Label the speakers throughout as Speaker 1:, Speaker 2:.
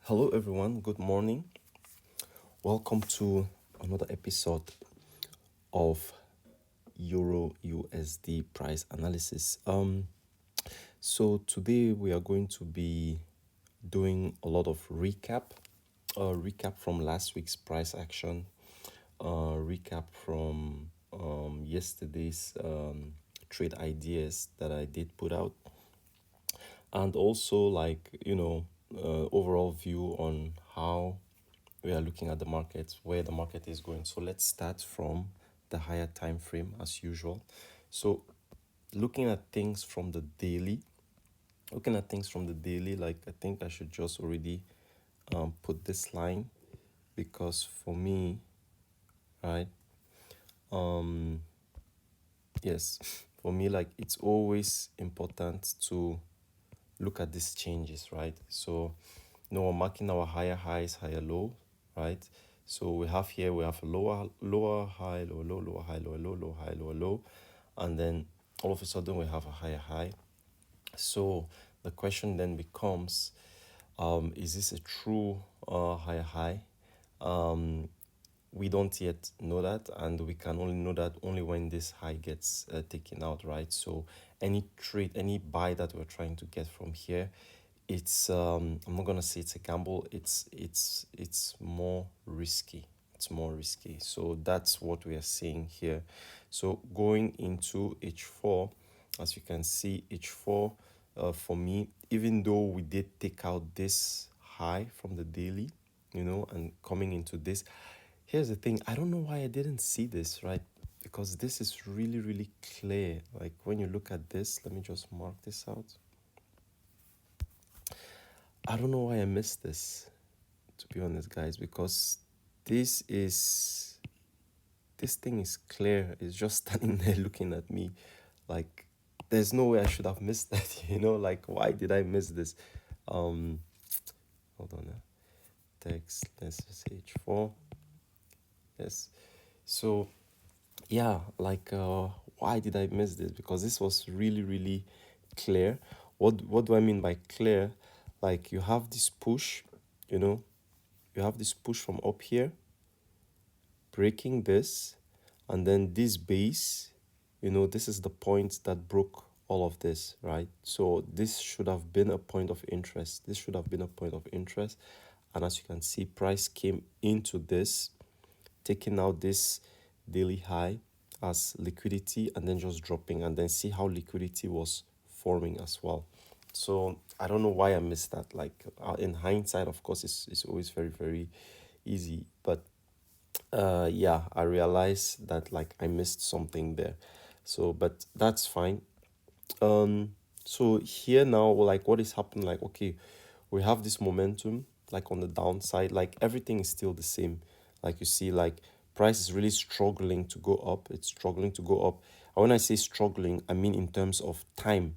Speaker 1: Hello, everyone. Good morning. Welcome to another episode of Euro USD price analysis. So today we are going to be doing a lot of recap from last week's price action, recap from yesterday's trade ideas that I did put out, and also overall view on how we are looking at the market, where the market is going. So let's start from the higher time frame as usual. So looking at things from the daily, like I think I should just already put this line, because for me, right, yes, for me, like it's always important to look at these changes, right? So we're marking our higher highs, higher low, right? So we have a lower high, lower low, lower high, lower low, lower high, lower low, and then all of a sudden we have a higher high. So the question then becomes, is this a true higher high? We don't yet know that, and we can only know that only when this high gets taken out, right? So any trade, any buy that we're trying to get from here, it's I'm not gonna say it's a gamble. It's more risky. It's more risky. So that's what we are seeing here. So going into H4, as you can see, H4 for me, even though we did take out this high from the daily, and coming into this, here's the thing, I don't know why I didn't see this, right? Because this is really, really clear. Like when you look at this, let me just mark this out. I don't know why I missed this, to be honest, guys, because this thing is clear. It's just standing there looking at me. Like there's no way I should have missed that, like why did I miss this? Hold on. Text, let's just say H4. Yes. So yeah, like why did I miss this? Because this was really, really clear. What do I mean by clear? Like you have this push, you have this push from up here, breaking this, and then this base, this is the point that broke all of this, right? So this should have been a point of interest. And as you can see, price came into this, taking out this daily high as liquidity, and then just dropping, and then see how liquidity was forming as well. So I don't know why I missed that. Like in hindsight, of course, it's always very, very easy, but yeah, I realized that like I missed something there. So but that's fine. So here now, like what is happening, like okay, we have this momentum, like on the downside, like everything is still the same. Like you see, like price is really struggling to go up. It's struggling to go up. And when I say struggling, I mean in terms of time.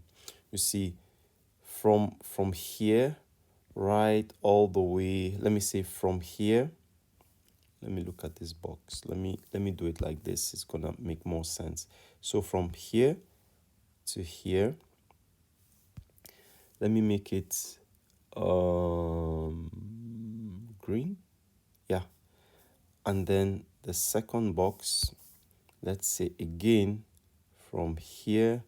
Speaker 1: You see, from here right all the way, let me say from here, let me look at this box. Let me do it like this. It's gonna make more sense. So from here to here, let me make it green. Yeah. And then the second box, let's say again from here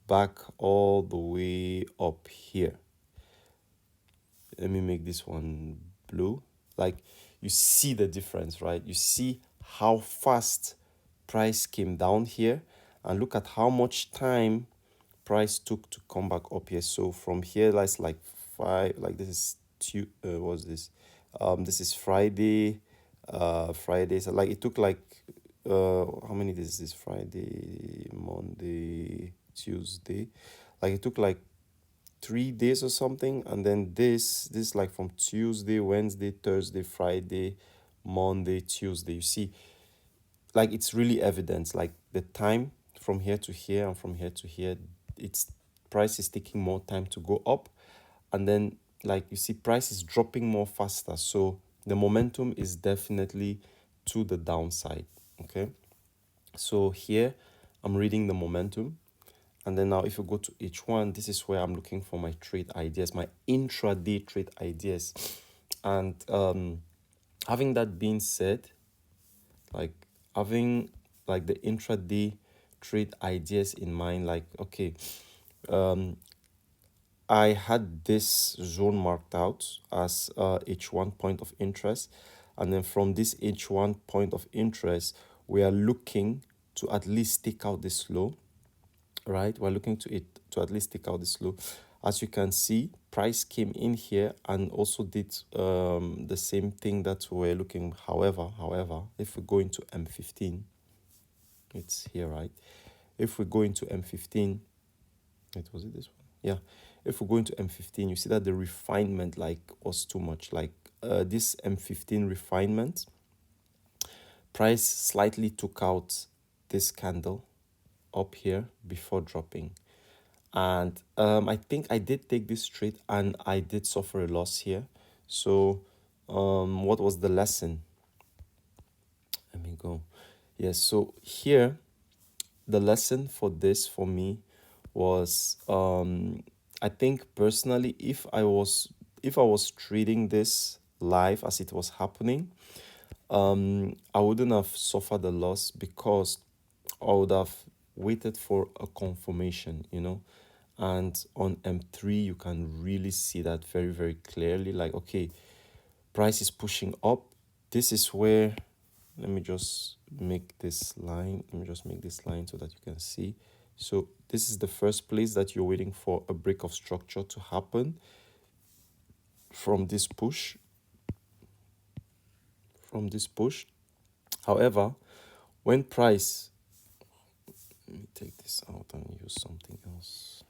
Speaker 1: back all the way up here. Let me make this one blue. Like you see the difference, right? You see how fast price came down here, and look at how much time price took to come back up here. So from here, that's like five, like this is what's this? This is Friday. Friday. So like it took like how many days is this? Friday, Monday, Tuesday. Like it took like 3 days or something, and then this like from Tuesday, Wednesday, Thursday, Friday, Monday, Tuesday. You see, like it's really evident, like the time from here to here and from here to here, it's price is taking more time to go up, and then like you see price is dropping more faster. So the momentum is definitely to the downside. Okay, so here I'm reading the momentum, And then now if you go to H1, this is where I'm looking for my trade ideas, my intraday trade ideas. And having that being said, like having like the intraday trade ideas in mind, like, okay, I had this zone marked out as H1 point of interest. And then from this H1 point of interest, we are looking to at least take out this low, right? We're looking to it to at least take out this low. As you can see, price came in here and also did the same thing that we're looking. However, if we go into M15, it's here, right? If we go into M15, was it this one? Yeah. If we go into M15, you see that the refinement like was too much. Like this M15 refinement, price slightly took out this candle up here before dropping. And I think I did take this trade and I did suffer a loss here. So what was the lesson? Let me go. Yes, so here the lesson for this for me was I think personally if I was trading this live as it was happening, I wouldn't have suffered a loss because I would have waited for a confirmation, you know. And on M3 you can really see that very, very clearly, like, okay, price is pushing up. This is where, let me just make this line so that you can see. So this is the first place that you're waiting for a break of structure to happen from this push. However, when price, let me take this out and use something else.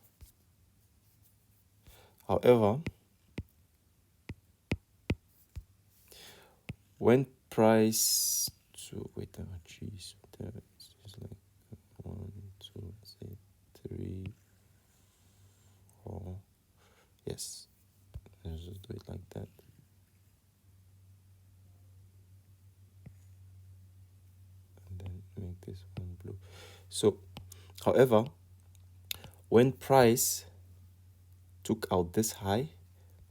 Speaker 1: However, when price to wait, geez, it's like 1, 2, 3, 4. Yes, let's just do it like that. And then make this one blue. So, however, when price took out this high,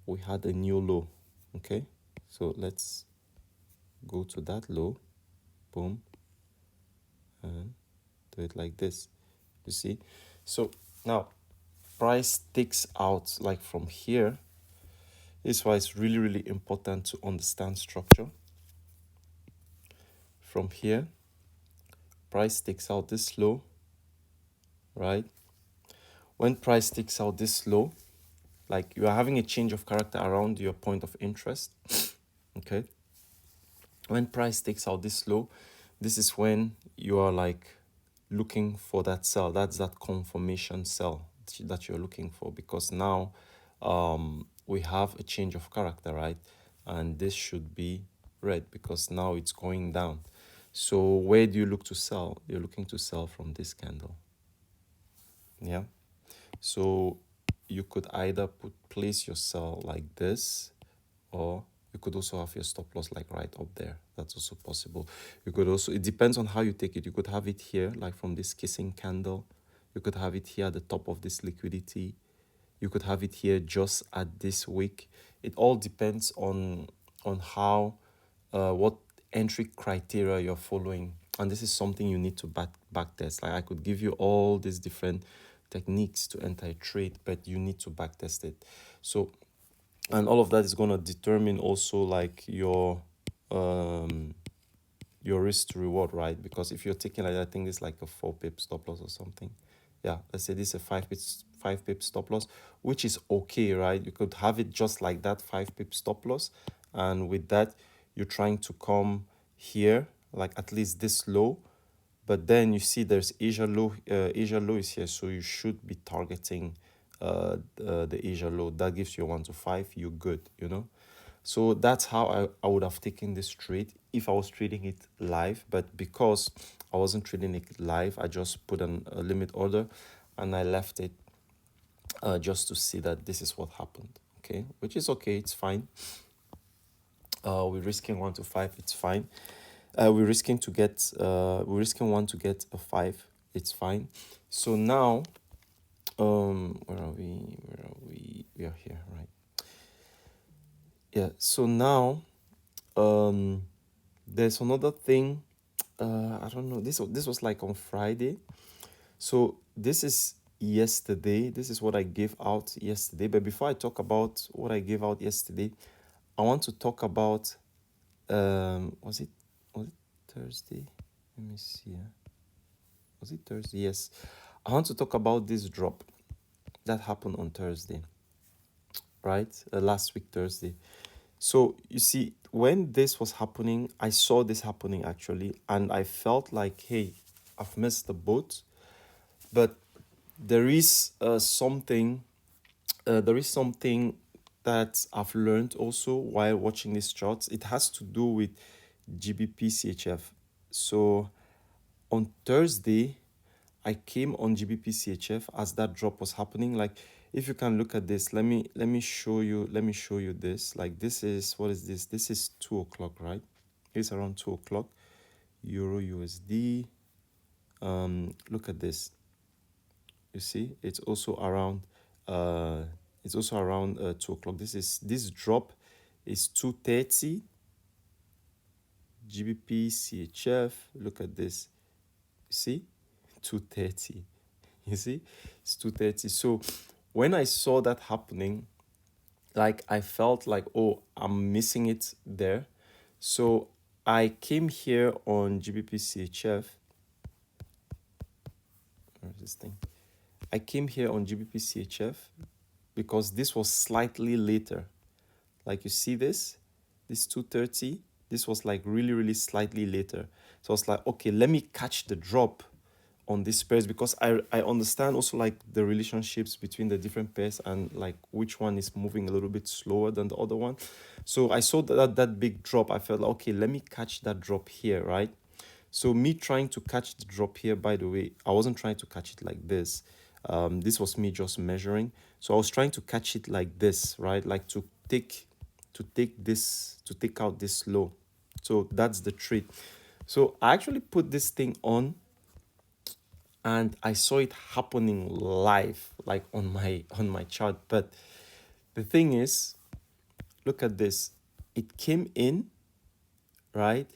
Speaker 1: we had a new low. Okay, so let's go to that low, boom, and do it like this. You see? So now price takes out like from here. This is why it's really, really important to understand structure. From here, price takes out this low, right? When price takes out this low, like you are having a change of character around your point of interest. Okay, when price takes out this low, this is when you are like looking for that sell. That's that confirmation sell that you're looking for, because now we have a change of character, right? And this should be red because now it's going down. So where do you look to sell? You're looking to sell from this candle. Yeah, so you could either place your sell like this, or you could also have your stop loss like right up there. That's also possible. You could also, it depends on how you take it. You could have it here, like from this kissing candle. You could have it here at the top of this liquidity. You could have it here just at this wick. It all depends on how what entry criteria you're following. And this is something you need to back test. Like I could give you all these different techniques to enter a trade, but you need to back test it. So, and all of that is going to determine also like your risk to reward, right? Because if you're taking like, I think it's like a 4 pip stop loss or something. Yeah, let's say this is a 5 pip stop loss, which is okay, right? You could have it just like that, 5 pip stop loss, and with that you're trying to come here like at least this low, but then you see there's Asia low is here, so you should be targeting the Asia low. That gives you 1 to 5, you're good, you know. So that's how I would have taken this trade if I was trading it live. But because I wasn't trading it live, I just put a limit order and I left it just to see that this is what happened. Okay, which is okay, it's fine. We're risking 1 to 5, it's fine. We're risking 1 to get a 5, it's fine. So now where are we? We are here, right? Yeah. So now, there's another thing. I don't know. This was like on Friday. So this is yesterday. This is what I gave out yesterday. But before I talk about what I gave out yesterday, I want to talk about was it Thursday? Let me see. Was it Thursday? Yes. I want to talk about this drop that happened on Thursday, right? Last week Thursday. So you see, when this was happening, I saw this happening actually, and I felt like, hey, I've missed the boat. But there is something there is something that I've learned also while watching these charts. It has to do with GBP CHF. So on Thursday, I came on GBP CHF as that drop was happening. Like, if you can look at this, let me show you this. Like, this is, what is this? This is 2 o'clock, right? It's around 2 o'clock. Euro USD. Look at this. You see, it's also around 2 o'clock. This drop is 230 GBP CHF. Look at this. You see, 230. You see, it's 230. So when I saw that happening, like, I felt like, oh, I'm missing it there. So I came here on GBP CHF. Where's this thing? I came here on GBP CHF because this was slightly later. Like, you see this 230, this was like really, really slightly later. So I was like, okay, let me catch the drop on this pairs, because I understand also like the relationships between the different pairs and like which one is moving a little bit slower than the other one. So I saw that big drop. I felt like, okay, let me catch that drop here, right? So me trying to catch the drop here, by the way, I wasn't trying to catch it like this. This was me just measuring. So I was trying to catch it like this, right? Like to take out this low. So that's the trade. So I actually put this thing on and I saw it happening live, like on my chart. But the thing is, look at this. It came in, right?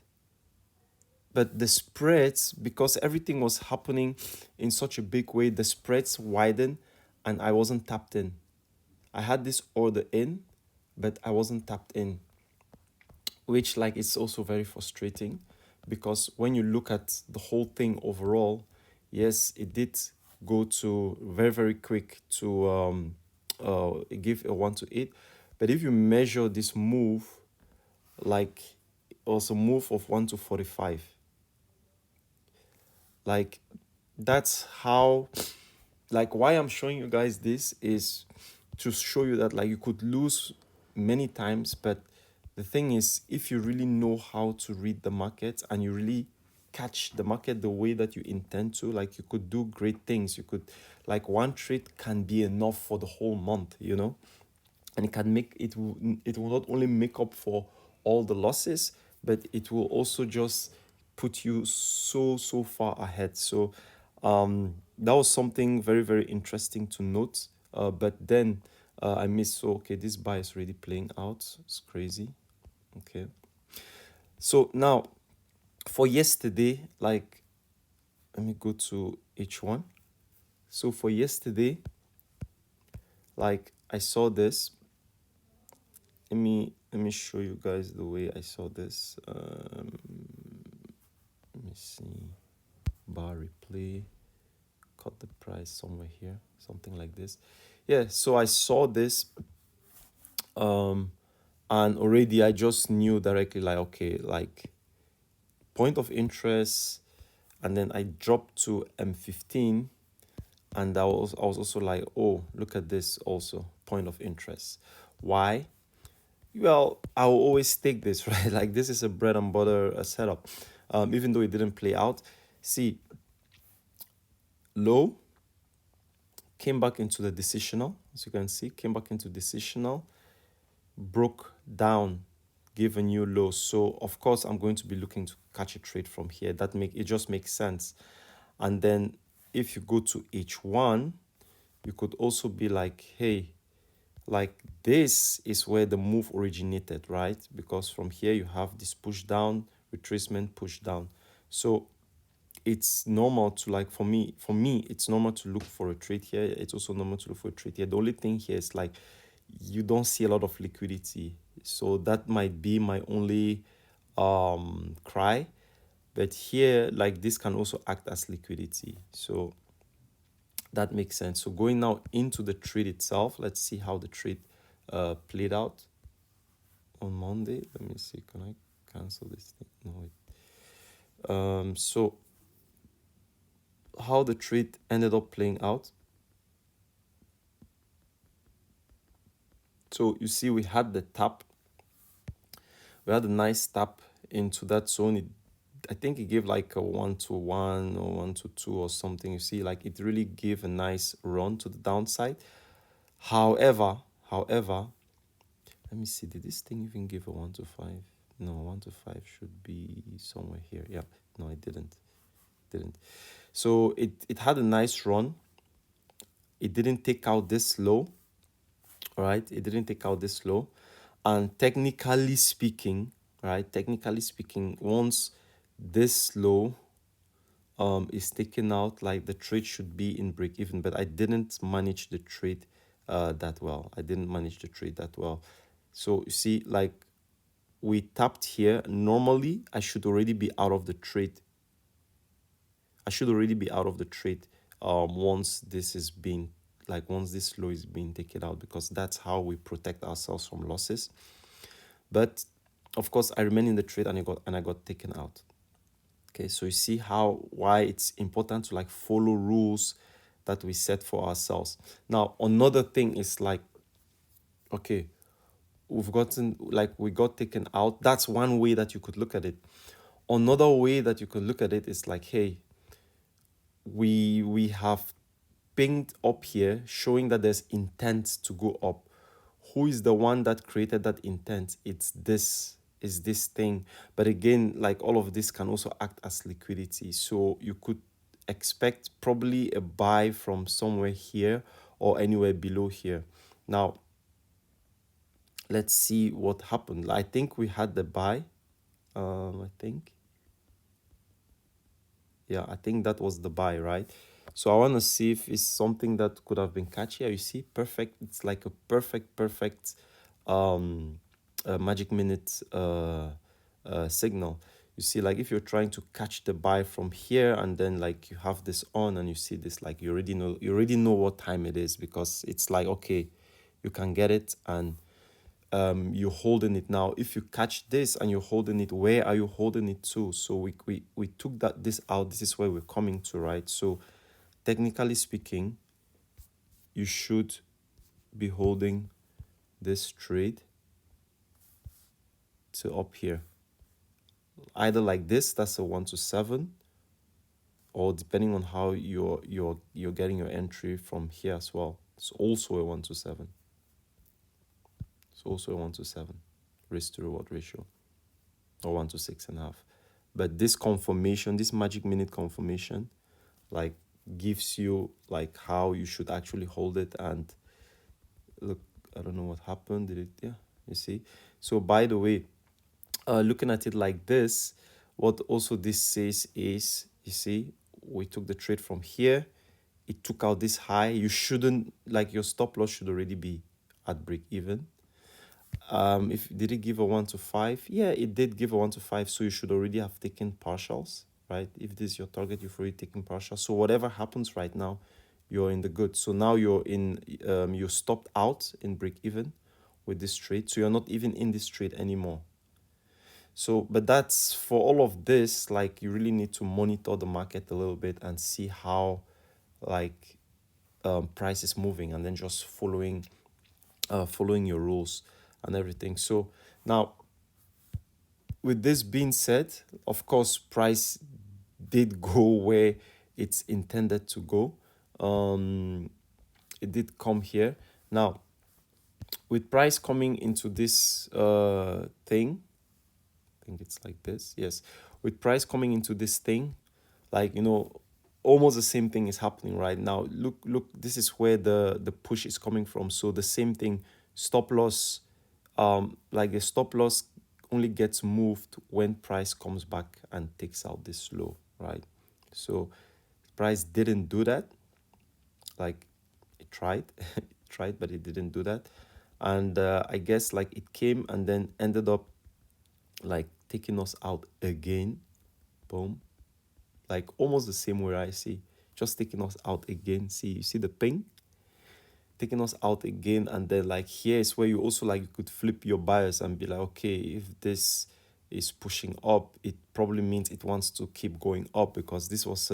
Speaker 1: But the spreads, because everything was happening in such a big way, the spreads widened and I wasn't tapped in. I had this order in, but I wasn't tapped in, which like it's also very frustrating, because when you look at the whole thing overall, yes, it did go to very, very quick to give a 1 to 8. But if you measure this move, like also move of 1 to 45, like that's how, like, why I'm showing you guys this is to show you that like you could lose many times, but the thing is, if you really know how to read the market and you really catch the market the way that you intend to, like, you could do great things. You could, like, one trade can be enough for the whole month, you know, and it will not only make up for all the losses, but it will also just put you so far ahead. So that was something very, very interesting to note. But then I missed. So okay, this buy is already playing out. It's crazy. Okay, so now for yesterday, like, let me go to H1. So for yesterday, like, I saw this. Let me show you guys the way I saw this. Let me see. Bar replay. Cut the price somewhere here, something like this. Yeah, so I saw this, and already I just knew directly, like, okay, like, point of interest, and then I dropped to M15, and I was also like, oh, look at this, also point of interest. Why? Well, I will always take this, right? Like, this is a bread and butter setup, even though it didn't play out. See, low, came back into the decisional, as you can see, came back into decisional, broke down, gave a new low. So of course I'm going to be looking to catch a trade from here. It just makes sense. And then if you go to H1, you could also be like, hey, like this is where the move originated, right? Because from here you have this push down, retracement, push down. So it's normal to, like, for me it's normal to look for a trade here. It's also normal to look for a trade here. The only thing here is like you don't see a lot of liquidity, so that might be my only cry. But here, like, this can also act as liquidity, so that makes sense. So going now into the trade itself, let's see how the trade played out on Monday. Let me see, can I cancel this thing? No, wait. So how the trade ended up playing out. So you see we had the tap. We had a nice tap into that zone. I think it gave like a 1-1 or 1-2 or something. You see, like it really gave a nice run to the downside. However, let me see, did this thing even give a 1-5? No, 1-5 should be somewhere here. Yeah, no, it didn't. So it had a nice run. It didn't take out this low. All right, it didn't take out this low. And technically speaking, right, once this low is taken out, like the trade should be in break even, but I didn't manage the trade that well. So you see, like we tapped here. Normally I should already be out of the trade. Once this is being, like, once this low is being taken out, because that's how we protect ourselves from losses. But of course I remain in the trade, and I got taken out. Okay, so you see why it's important to, like, follow rules that we set for ourselves. Now another thing is, like, okay, we got taken out. That's one way that you could look at it. Another way that you could look at it is like, hey, we have pinged up here, showing that there's intent to go up. Who is the one that created that intent? It's this thing. But again, like, all of this can also act as liquidity, so you could expect probably a buy from somewhere here or anywhere below here. Now let's see what happened. I think we had the buy. I think that was the buy, right? So I want to see if it's something that could have been catchier. You see, perfect. It's like a perfect magic minute signal. You see, like, if you're trying to catch the buy from here, and then, like, you have this on and you see this, like, you already know what time it is, because it's like, okay, you can get it, and you're holding it. Now if you catch this and you're holding it, where are you holding it to? So we took this out. This is where we're coming to, right? So technically speaking, you should be holding this trade to up here, either like this, that's a 1-7, or depending on how you're getting your entry from here as well, it's also a 1-7. It's also a 1-7 risk to reward ratio, or 1-6.5. But this confirmation, this magic minute confirmation, like, gives you, like, how you should actually hold it. And look, I don't know what happened. Did it? Yeah, you see. So by the way, looking at it like this, what also this says is, you see, we took the trade from here, it took out this high. You shouldn't, like, your stop loss should already be at break even. If did it give a 1-5? Yeah, it did give a 1-5, so you should already have taken partials, right? If this is your target, you've already taken partials. So whatever happens right now, you're in the good. So now you're in, you stopped out in break even with this trade, so you're not even in this trade anymore. So, but that's for all of this, like, you really need to monitor the market a little bit and see how, like, price is moving, and then just following your rules and everything. So now, with this being said, of course, price did go where it's intended to go. It did come here. Now, with price coming into this thing, I think it's like this. Yes, with price coming into this thing, like, almost the same thing is happening right now. Look, this is where the push is coming from. So the same thing, stop loss, like the stop loss only gets moved when price comes back and takes out this low, right? So price didn't do that. Like it tried, it tried, but it didn't do that. And I guess like it came and then ended up like taking us out again. Boom. Like almost the same way I see, just taking us out again. See, you see the ping taking us out again, and then like here is where you also like you could flip your bias and be like, okay, if this is pushing up, it probably means it wants to keep going up, because this was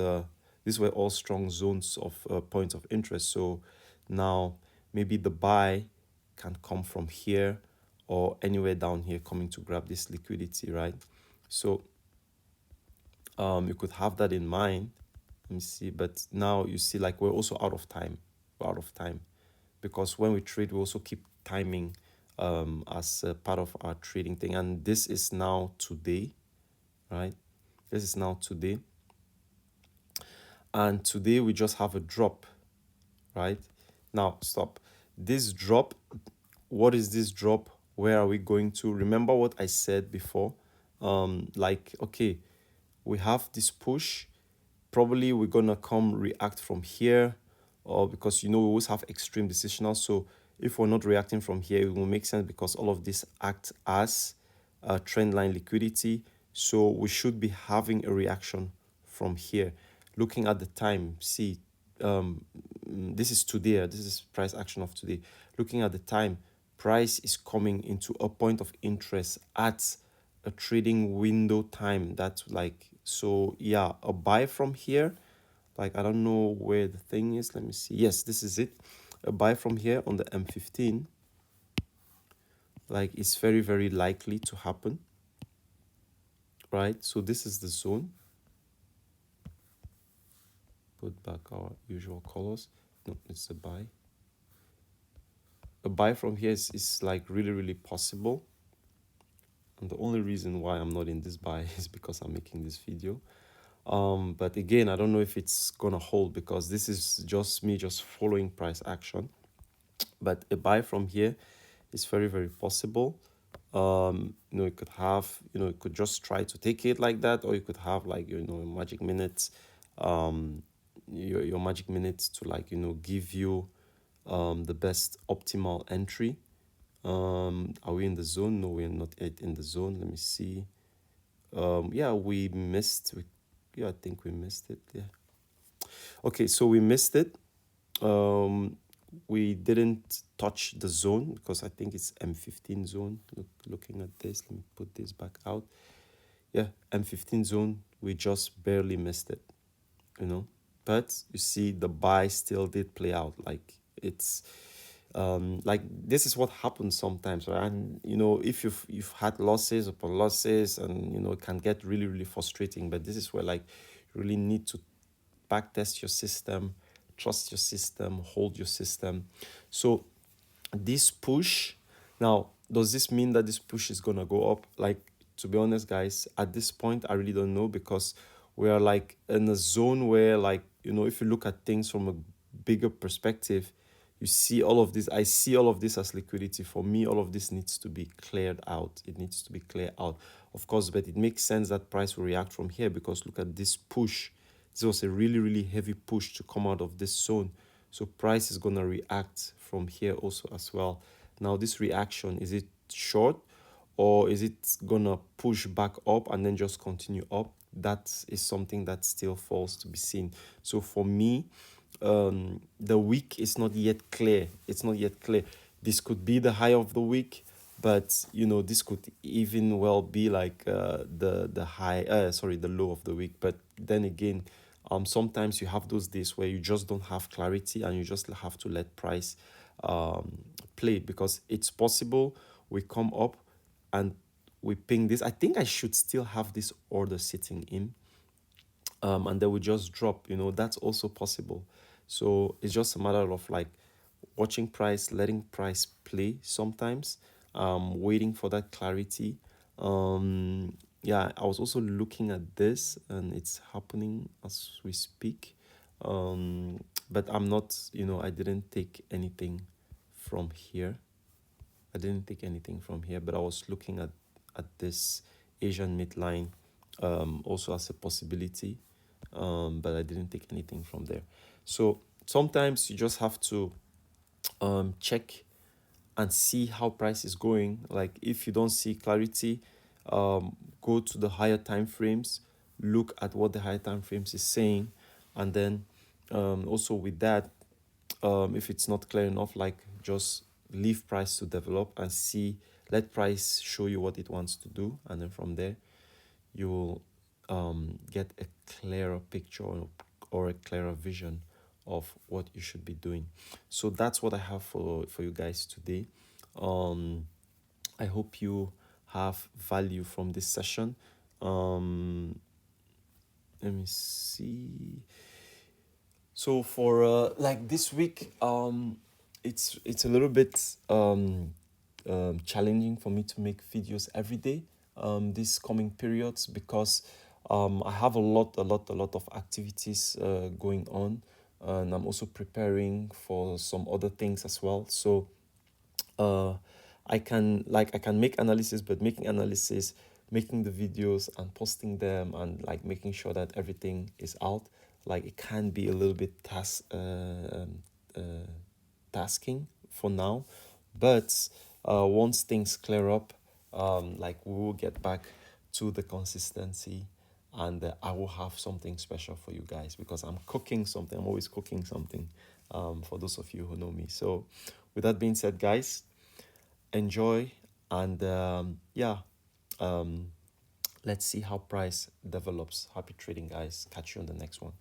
Speaker 1: these were all strong zones of points of interest. So now maybe the buy can come from here or anywhere down here coming to grab this liquidity, right? So you could have that in mind. Let me see, but now you see like we're also out of time. We're out of time, because when we trade, we also keep timing as a part of our trading thing. And this is now today, right? This is now today. And today we just have a drop, right? Now, stop. This drop, what is this drop? Where are we going to? Remember what I said before? Like, okay, we have this push. Probably we're gonna come react from here, or because you know we always have extreme decisional. So if we're not reacting from here, it will make sense, because all of this act as a trend line liquidity. So we should be having a reaction from here. Looking at the time, see, this is today. This is price action of today. Looking at the time, price is coming into a point of interest at a trading window time. That's like, so yeah, a buy from here. Like, I don't know where the thing is. Let me see. Yes, this is it. A buy from here on the M15. Like, it's very, very likely to happen. Right? So this is the zone. Put back our usual colors. No, it's a buy. A buy from here is like really, really possible. And the only reason why I'm not in this buy is because I'm making this video. But again, I don't know if it's gonna hold, because this is just me just following price action. But a buy from here is very, very possible. You know, you could have, you know, you could just try to take it like that, or you could have like, you know, magic minutes, your magic minutes to like, you know, give you the best optimal entry. Are we in the zone? No, we're not yet in the zone. Let me see. Yeah, we missed. Yeah, I think we missed it. Yeah. Okay, so we missed it. We didn't touch the zone, because I think it's M15 zone. Looking at this, let me put this back out. Yeah, M15 zone, we just barely missed it, you know. But you see, the buy still did play out. Like, it's like, this is what happens sometimes, right? And you know, if you've had losses upon losses, and you know, it can get really, really frustrating. But this is where like you really need to backtest your system, trust your system, hold your system. So this push, now, does this mean that this push is gonna go up? Like, to be honest, guys, at this point, I really don't know, because we are like in a zone where, like, you know, if you look at things from a bigger perspective, you see all of this. I see all of this as liquidity. For me, all of this needs to be cleared out. It needs to be cleared out, of course, but it makes sense that price will react from here, because look at this push. This was a really, really heavy push to come out of this zone. So price is going to react from here also as well. Now, this reaction, is it short, or is it going to push back up and then just continue up? That is something that still falls to be seen. So for me, the week is not yet clear. It's not yet clear. This could be the high of the week, but you know, this could even well be like the high, sorry, the low of the week. But then again, sometimes you have those days where you just don't have clarity, and you just have to let price play, because it's possible we come up and we ping this. I think I should still have this order sitting in, and then we just drop. You know, that's also possible. So it's just a matter of like watching price, letting price play sometimes, waiting for that clarity. Yeah, I was also looking at this, and it's happening as we speak. But I'm not, I didn't take anything from here. I didn't take anything from here, but I was looking at this Asian midline also as a possibility, but I didn't take anything from there. So sometimes you just have to check and see how price is going. Like if you don't see clarity, go to the higher time frames, look at what the higher time frames is saying, and then also with that, if it's not clear enough, like just leave price to develop and see, let price show you what it wants to do, and then from there you'll get a clearer picture or a clearer vision of what you should be doing. So that's what I have for you guys today. I hope you have value from this session. Let me see. So for like this week, it's a little bit challenging for me to make videos every day this coming periods, because I have a lot of activities going on, and I'm also preparing for some other things as well. So uh I can make analysis, but making analysis, making the videos and posting them, and like making sure that everything is out, like it can be a little bit tasking for now. But once things clear up, like we will get back to the consistency, and I will have something special for you guys, because I'm cooking something. I'm always cooking something, for those of you who know me. So with that being said, guys, enjoy, and yeah, let's see how price develops. Happy trading, guys. Catch you on the next one.